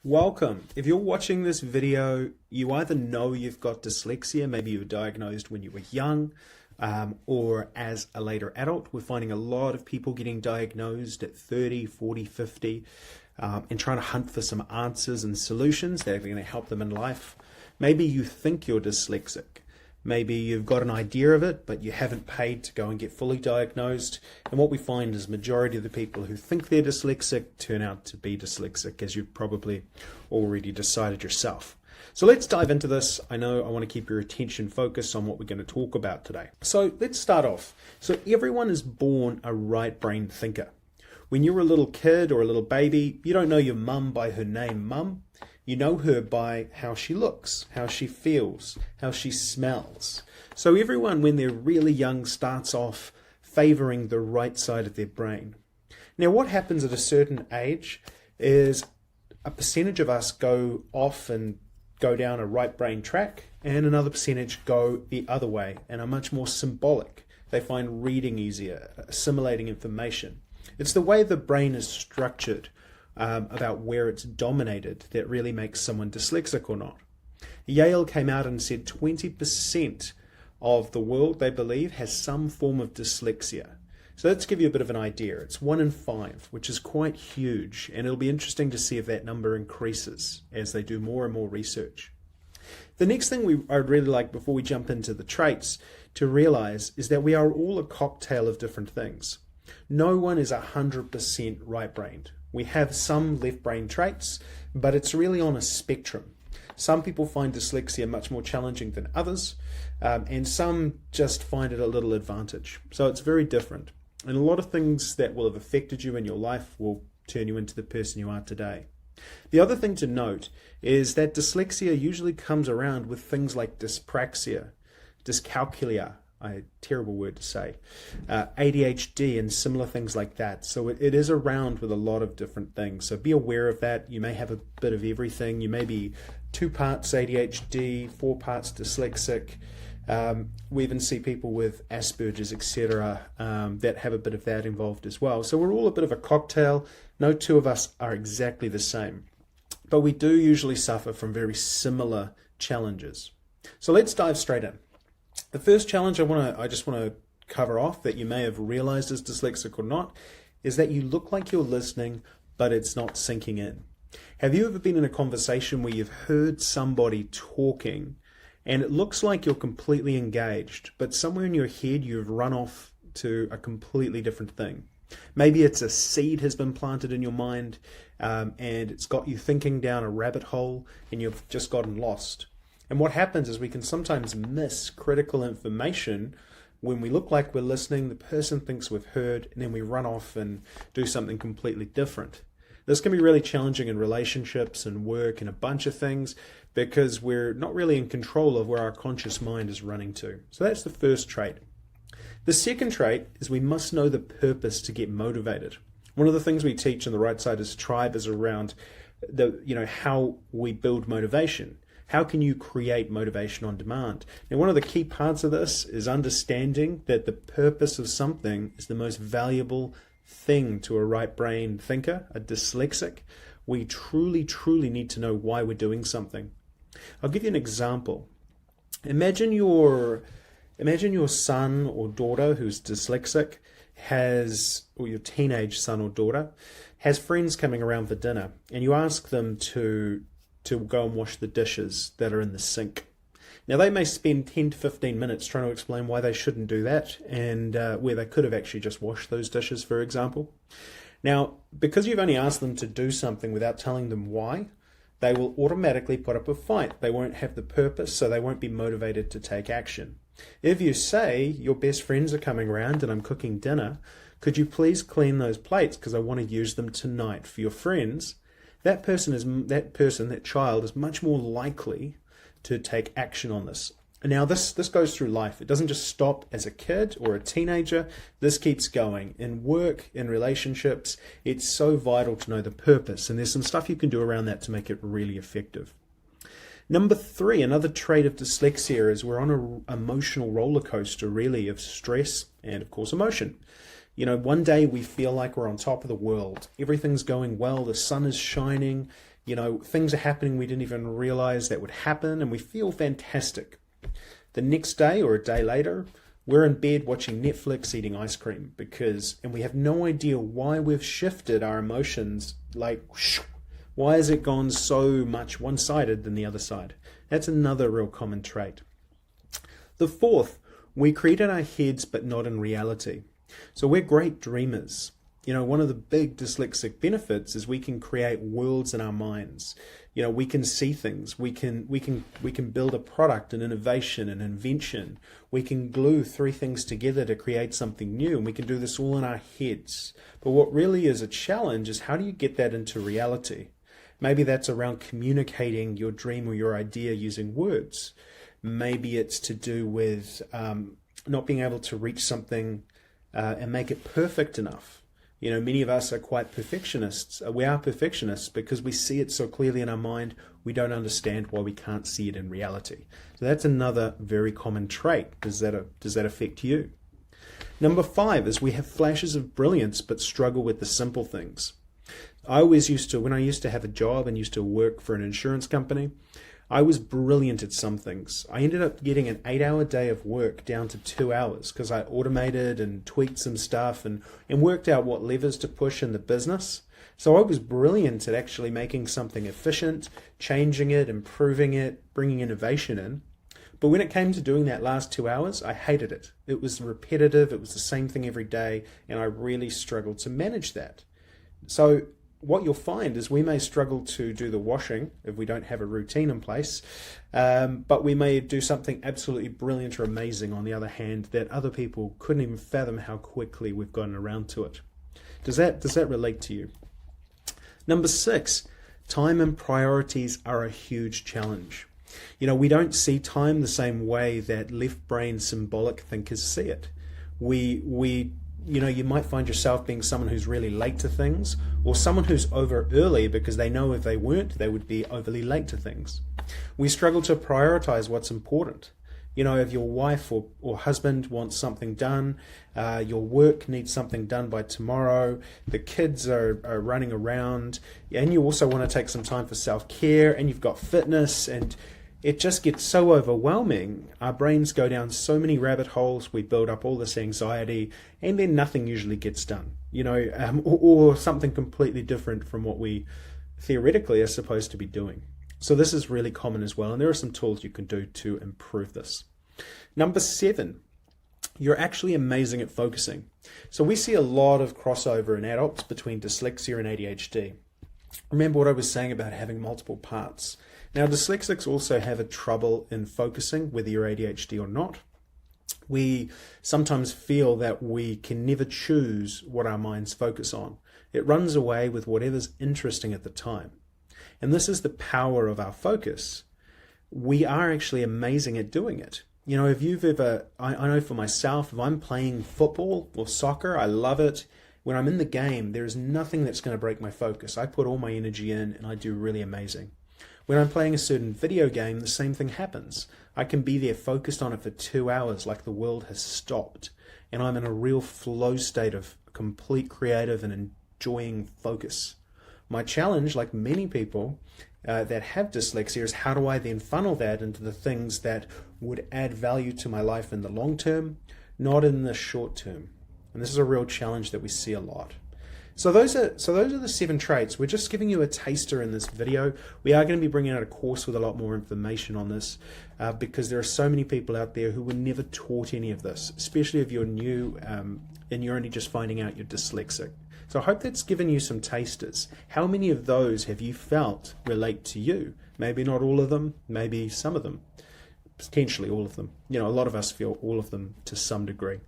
Welcome. If you're watching this video, you either know you've got dyslexia, maybe you were diagnosed when you were young, or as a later adult. We're finding a lot of people getting diagnosed at 30, 40, 50, and trying to hunt for some answers and solutions that are going to help them in life. Maybe you think you're dyslexic. Maybe you've got an idea of it, but you haven't paid to go and get fully diagnosed. And what we find is majority of the people who think they're dyslexic turn out to be dyslexic, as you've probably already decided yourself. So let's dive into this. I know I want to keep your attention focused on what we're going to talk about today. So let's start off. So everyone is born a right-brained thinker. When you're a little kid or a little baby, you don't know your mum by her name, Mum. You know her by how she looks, how she feels, how she smells. So everyone, when they're really young, starts off favoring the right side of their brain. Now, what happens at a certain age is a percentage of us go off and go down a right brain track, and another percentage go the other way and are much more symbolic. They find reading easier, assimilating information. It's the way the brain is structured about where it's dominated that really makes someone dyslexic or not. Yale came out and said 20% of the world, they believe, has some form of dyslexia. So let's give you a bit of an idea. It's 1 in 5, which is quite huge, and it'll be interesting to see if that number increases as they do more and more research. The next thing I'd really like, before we jump into the traits, to realize is that we are all a cocktail of different things. No one is 100% right-brained. We have some left brain traits, but it's really on a spectrum. Some people find dyslexia much more challenging than others, and some just find it a little advantage. So it's very different. And a lot of things that will have affected you in your life will turn you into the person you are today. The other thing to note is that dyslexia usually comes around with things like dyspraxia, dyscalculia, a terrible word to say, ADHD and similar things like that. So it is around with a lot of different things. So be aware of that. You may have a bit of everything. You may be 2 parts ADHD, 4 parts dyslexic. We even see people with Asperger's, etc., that have a bit of that involved as well. So we're all a bit of a cocktail. No two of us are exactly the same, but we do usually suffer from very similar challenges. So let's dive straight in. The first challenge I just want to cover off, that you may have realized is dyslexic or not, is that you look like you're listening, but it's not sinking in. Have you ever been in a conversation where you've heard somebody talking and it looks like you're completely engaged, but somewhere in your head you've run off to a completely different thing? Maybe it's a seed has been planted in your mind, and it's got you thinking down a rabbit hole and you've just gotten lost. And what happens is we can sometimes miss critical information when we look like we're listening, the person thinks we've heard, and then we run off and do something completely different. This can be really challenging in relationships and work and a bunch of things, because we're not really in control of where our conscious mind is running to. So that's the first trait. The second trait is we must know the purpose to get motivated. One of the things we teach in the Right Siders Tribe is around how we build motivation. How can you create motivation on demand? Now, one of the key parts of this is understanding that the purpose of something is the most valuable thing to a right brain thinker, a dyslexic. We truly, truly need to know why we're doing something. I'll give you an example. Imagine your son or daughter who's dyslexic or your teenage son or daughter has friends coming around for dinner, and you ask them to go and wash the dishes that are in the sink. Now, they may spend 10 to 15 minutes trying to explain why they shouldn't do that, and where they could have actually just washed those dishes, for example. Now, because you've only asked them to do something without telling them why, they will automatically put up a fight. They won't have the purpose, so they won't be motivated to take action. If you say, your best friends are coming around and I'm cooking dinner, could you please clean those plates because I want to use them tonight for your friends? That child is much more likely to take action on this. And now this goes through life. It doesn't just stop as a kid or a teenager. This keeps going. In work, in relationships, it's so vital to know the purpose. And there's some stuff you can do around that to make it really effective. Number 3, another trait of dyslexia is we're on an emotional roller coaster, really, of stress and, of course, emotion. You know, one day we feel like we're on top of the world. Everything's going well. The sun is shining. You know, things are happening we didn't even realize that would happen, and we feel fantastic. The next day or a day later, we're in bed watching Netflix, eating ice cream, and we have no idea why we've shifted our emotions. Like, why has it gone so much one-sided than the other side? That's another real common trait. The fourth, we create in our heads but not in reality. So we're great dreamers. You know, one of the big dyslexic benefits is we can create worlds in our minds. You know, we can see things. We can build a product, an innovation, an invention. We can glue three things together to create something new, and we can do this all in our heads. But what really is a challenge is, how do you get that into reality? Maybe that's around communicating your dream or your idea using words. Maybe it's to do with not being able to reach something and make it perfect enough. You know, many of us are quite perfectionists. We are perfectionists because we see it so clearly in our mind, we don't understand why we can't see it in reality. So that's another very common trait. Does that affect you? Number 5 is we have flashes of brilliance but struggle with the simple things. When I used to have a job and used to work for an insurance company, I was brilliant at some things. I ended up getting an 8-hour day of work down to 2 hours because I automated and tweaked some stuff and worked out what levers to push in the business. So I was brilliant at actually making something efficient, changing it, improving it, bringing innovation in. But when it came to doing that last 2 hours, I hated it. It was repetitive, it was the same thing every day, and I really struggled to manage that. So what you'll find is we may struggle to do the washing if we don't have a routine in place, but we may do something absolutely brilliant or amazing on the other hand that other people couldn't even fathom how quickly we've gotten around to it. Does that relate to you? Number 6, time and priorities are a huge challenge. You know, we don't see time the same way that left brain symbolic thinkers see it. You know, you might find yourself being someone who's really late to things, or someone who's over early because they know if they weren't, they would be overly late to things. We struggle to prioritize what's important. You know, if your wife or husband wants something done, your work needs something done by tomorrow, the kids are running around, and you also want to take some time for self-care, and you've got fitness, and it just gets so overwhelming. Our brains go down so many rabbit holes, we build up all this anxiety, and then nothing usually gets done, you know, or something completely different from what we theoretically are supposed to be doing. So this is really common as well, and there are some tools you can do to improve this. Number 7, you're actually amazing at focusing. So we see a lot of crossover in adults between dyslexia and ADHD. Remember what I was saying about having multiple parts. Now, dyslexics also have a trouble in focusing, whether you're ADHD or not. We sometimes feel that we can never choose what our minds focus on. It runs away with whatever's interesting at the time. And this is the power of our focus. We are actually amazing at doing it. You know, if you've ever, I know for myself, if I'm playing football or soccer, I love it. When I'm in the game, there is nothing that's going to break my focus. I put all my energy in and I do really amazing. When I'm playing a certain video game, the same thing happens. I can be there focused on it for 2 hours like the world has stopped. And I'm in a real flow state of complete creative and enjoying focus. My challenge, like many people that have dyslexia, is how do I then funnel that into the things that would add value to my life in the long term, not in the short term. And this is a real challenge that we see a lot. So those are the 7 traits. We're just giving you a taster in this video. We are going to be bringing out a course with a lot more information on this because there are so many people out there who were never taught any of this, especially if you're new and you're only just finding out you're dyslexic. So I hope that's given you some tasters. How many of those have you felt relate to you? Maybe not all of them, maybe some of them, potentially all of them. You know, a lot of us feel all of them to some degree.